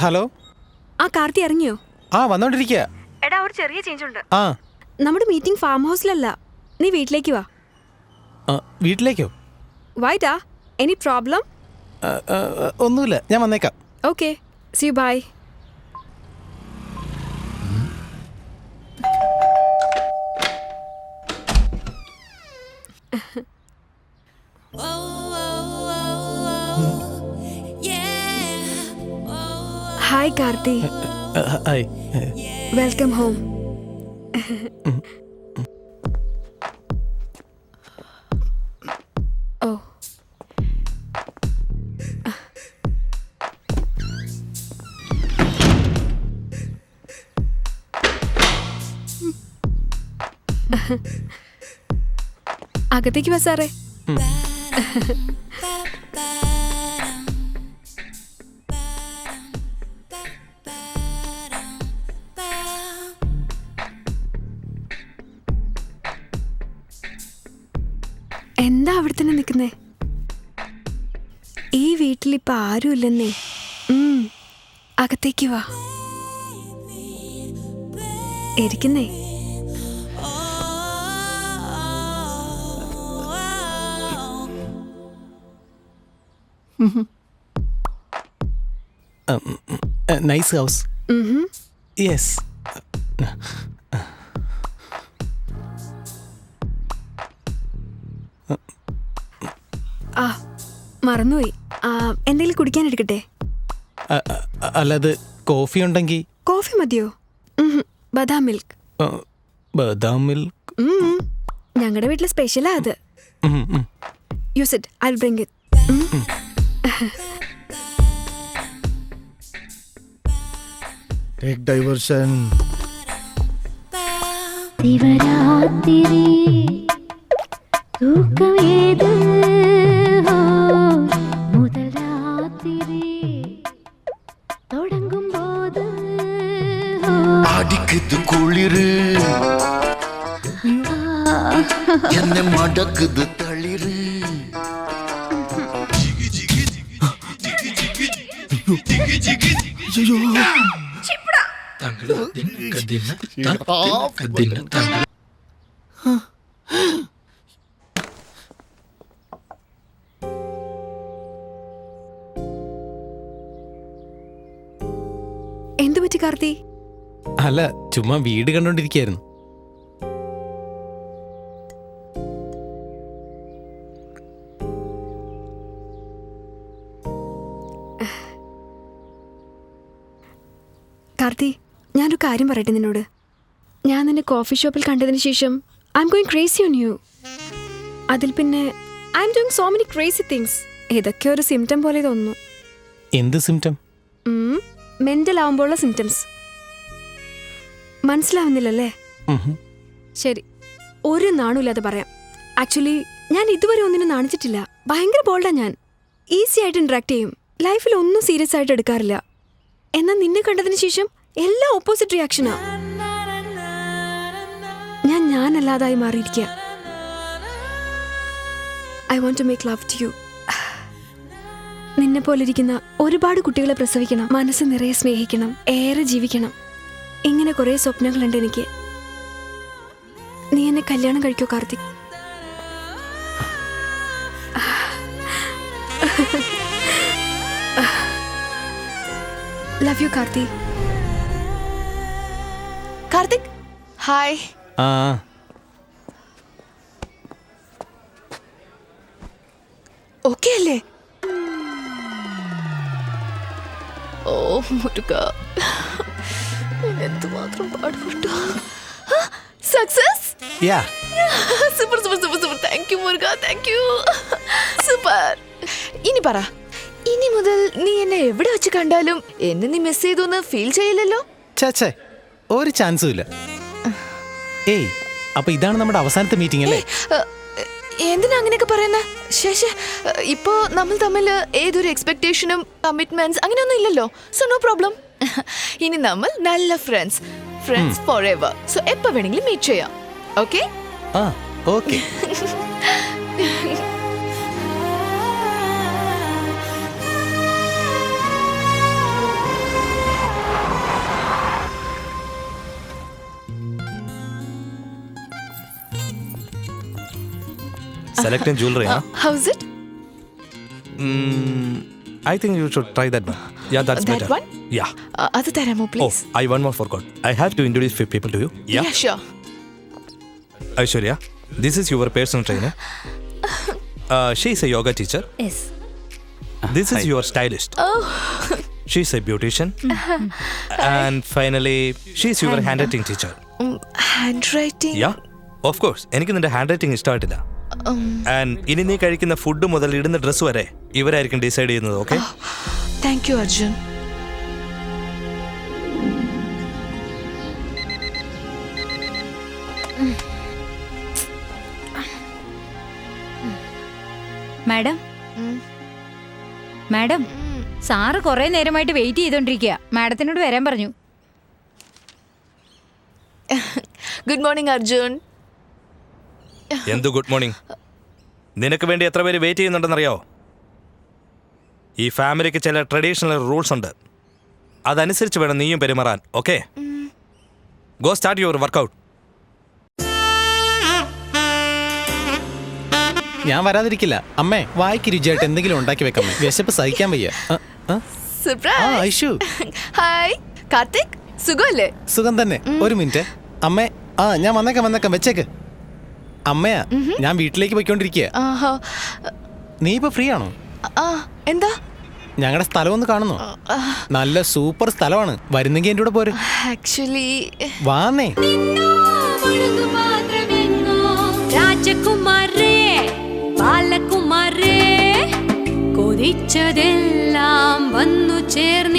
Hello. ആ കാർത്തി ഇറങ്ങിയോ? വന്നോണ്ടിരിക്കുക. എടാ ഒരു ചെറിയ ചേഞ്ച് ഉണ്ട്. ആ നമ്മുടെ മീറ്റിംഗ് ഫാം ഹൗസിലല്ല, നീ വീട്ടിലേക്ക് വാ. വീട്ടിലേക്കോ? വൈറ്റാ? Any problem? ഒന്നുമില്ല, ഞാൻ വന്നേക്കാം. Okay, see you, bye. Hi Karthi. Hi. Welcome home. ഓ, അകത്തേക്ക് വാ സാറേ. എന്താ അവിടെ തന്നെ നിൽക്കുന്നേ? ഈ വീട്ടിലിപ്പോ ആരും ഇല്ലെന്നേ. അകത്തേക്ക് വാ, ഇരിക്കുന്നേ. Nice house. യെസ്. ആ മറന്നുപോയി. എന്തെങ്കിലും കുടിക്കാൻ എടുക്കട്ടെ? അല്ലാതെ കോഫി ഉണ്ടെങ്കിൽ. കോഫി മതിയോ? ബദാം മിൽക്ക്. ബദാം മിൽക്ക് ഞങ്ങളുടെ വീട്ടിലെ സ്പെഷ്യലാ അത്. You sit, I will bring it. Take diversion. Shivaratri തൂക്കമേത് മുതൽ രാത്രി തുടങ്ങുമ്പോത് അടിക്കുது കുളിര് എന്നെ മടക്കുது തളിര് എന്തു പറ്റി കാർത്തി? അല്ല, ചുമ്മാ വീട് കണ്ടോണ്ടിരിക്കായിരുന്നു. കാർത്തി, ഞാനൊരു കാര്യം പറയട്ടെ നിന്നോട്. ഞാൻ നിന്നെ കോഫി ഷോപ്പിൽ കണ്ടതിന് ശേഷം I'm going crazy on you. അതിൽ പിന്നെ I'm doing so many crazy things. ഇതൊക്കെ ഒരു സിംറ്റം പോലെ തോന്നുന്നു. എന്ത് സിംറ്റം? മെന്റൽ ആവുമ്പോഴുള്ള സിംറ്റംസ്. മനസ്സിലാവുന്നില്ലല്ലേ? ശരി, ഒരു നാണുമില്ലാതെ പറയാം. ആക്ച്വലി ഞാൻ ഇതുവരെ ഒന്നിനും നാണിച്ചിട്ടില്ല. ഭയങ്കര ബോൾഡാ ഞാൻ. ഈസി ആയിട്ട് ഇന്ററാക്ട് ചെയ്യും. ലൈഫിൽ ഒന്നും സീരിയസ് ആയിട്ട് എടുക്കാറില്ല. എന്നാൽ നിന്നെ കണ്ടതിന് ശേഷം എല്ലാം ഓപ്പോസിറ്റ് റിയാക്ഷനാ. ഞാനല്ലാതായി മാറിയിരിക്കുക. I want to make love to you. നിന്നെ പോലിരിക്കുന്ന ഒരുപാട് കുട്ടികളെ പ്രസവിക്കണം, മനസ്സ് നിറയെ സ്നേഹിക്കണം, ഏറെ ജീവിക്കണം. ഇങ്ങനെ കുറെ സ്വപ്നങ്ങളുണ്ട് എനിക്ക്. നീ എന്നെ കല്യാണം കഴിക്കോ Karthik? Love you Karthi. Karthik, hi. Okay അല്ലേ? ഓ മുരുക, എന്തുമാത്രം പാടുപെട്ടു. Success. Super super super super. Thank you മുരുക, താങ്ക് യു. സൂപ്പർ. ഇനി പറ, ഇനി മുതൽ നീ എന്നെ എവിടെ വെച്ച് കണ്ടാലും എന്നെ നീ മിസ് ചെയ്തു ഫീൽ ചെയ്യില്ലല്ലോ? ചേ, ഒരു ചാൻസും ഇല്ല. ഏയ്, അപ്പൊ ഇതാണ് നമ്മുടെ അവസാനത്തെ മീറ്റിംഗ് അല്ലേ? എന്തിനാ അങ്ങനെയൊക്കെ പറയുന്നത്? ശേഷേ, ഇപ്പോ നമ്മൾ തമ്മിൽ ഏതൊരു എക്സ്പെക്ടേഷനും കമ്മിറ്റ്മെന്റ്സ് അങ്ങനെയൊന്നും ഇല്ലല്ലോ. So no problem. ഇനി നമ്മൾ നല്ല ഫ്രണ്ട്സ് ഫോർ എവർ. സോ എപ്പോ വേണമെങ്കിലും മീറ്റ് ചെയ്യാം. Okay? Okay. selecting jewelry, huh? How's it? I think you should try that one. Yeah, that's That better. one? Yeah. അത് തരാമോ Oh, please? one more forgot. I have to introduce few people to you. Yeah. sure. Aishwarya, this is your personal trainer. She is a yoga teacher. Yes. This is your stylist. Oh. She's a beautician. And finally, she's your handwriting teacher. Handwriting? Yeah, of course. എനിക്ക് നിന്റെ hand writing ഇഷ്ടമായിട്ടില്ല. And ഇനി നീ കഴിക്കുന്ന food മുതൽ ഇടുന്ന dress വരെ ഇവരായിരിക്കും decide ചെയ്യുന്നത്. Okay? Thank you Arjun. Madam madam sir കുറെ നേരമായിട്ട് വെയിറ്റ് ചെയ്തോണ്ടിരിക്കുക. മാഡത്തിനോട് വരാൻ പറഞ്ഞു. Good morning Arjun. എന്തു ഗുഡ് മോർണിംഗ്? നിനക്ക് വേണ്ടി എത്ര പേര് വെയിറ്റ് ചെയ്യുന്നുണ്ടെന്നറിയാവോ? ഈ ഫാമിലിക്ക് ചില ട്രഡീഷണൽ റൂൾസ് ഉണ്ട്. അതനുസരിച്ച് വേണം നീയും പെരുമാറാൻ. Okay? Go start your workout. ഞാൻ വരാതിരിക്കില്ല. അമ്മേ, വായിക്ക് രുചിയായിട്ട് എന്തെങ്കിലും ഉണ്ടാക്കി വെക്കമ്മേ. വിശപ്പ് സഹിക്കാൻ വയ്യ. സർപ്രൈസ്. ഐഷു. ഹായ് കാർത്തിക്, സുഖമല്ലേ? സുഖം തന്നെ. ഒരു മിനിറ്റ് അമ്മേ. ഞാൻ വന്നേക്കാം വെച്ചേക്ക്. അമ്മയാ, ഞാൻ വീട്ടിലേക്ക് പോയിക്കൊണ്ടിരിക്കുക. ആഹാ. നീ ഇപ്പൊ ഫ്രീ ആണോ? എന്താ? ഞങ്ങളുടെ സ്ഥലം ഒന്ന് കാണുന്നു. നല്ല സൂപ്പർ സ്ഥലമാണ്. വരുന്നെങ്കിൽ എൻ്റെ കൂടെ പോര്. ആക്ച്വലി വാന്നേ. രാജകുമാരേ ബാലകുമാരേ കൊതിച്ചതെല്ലാം വന്നു ചേർന്ന്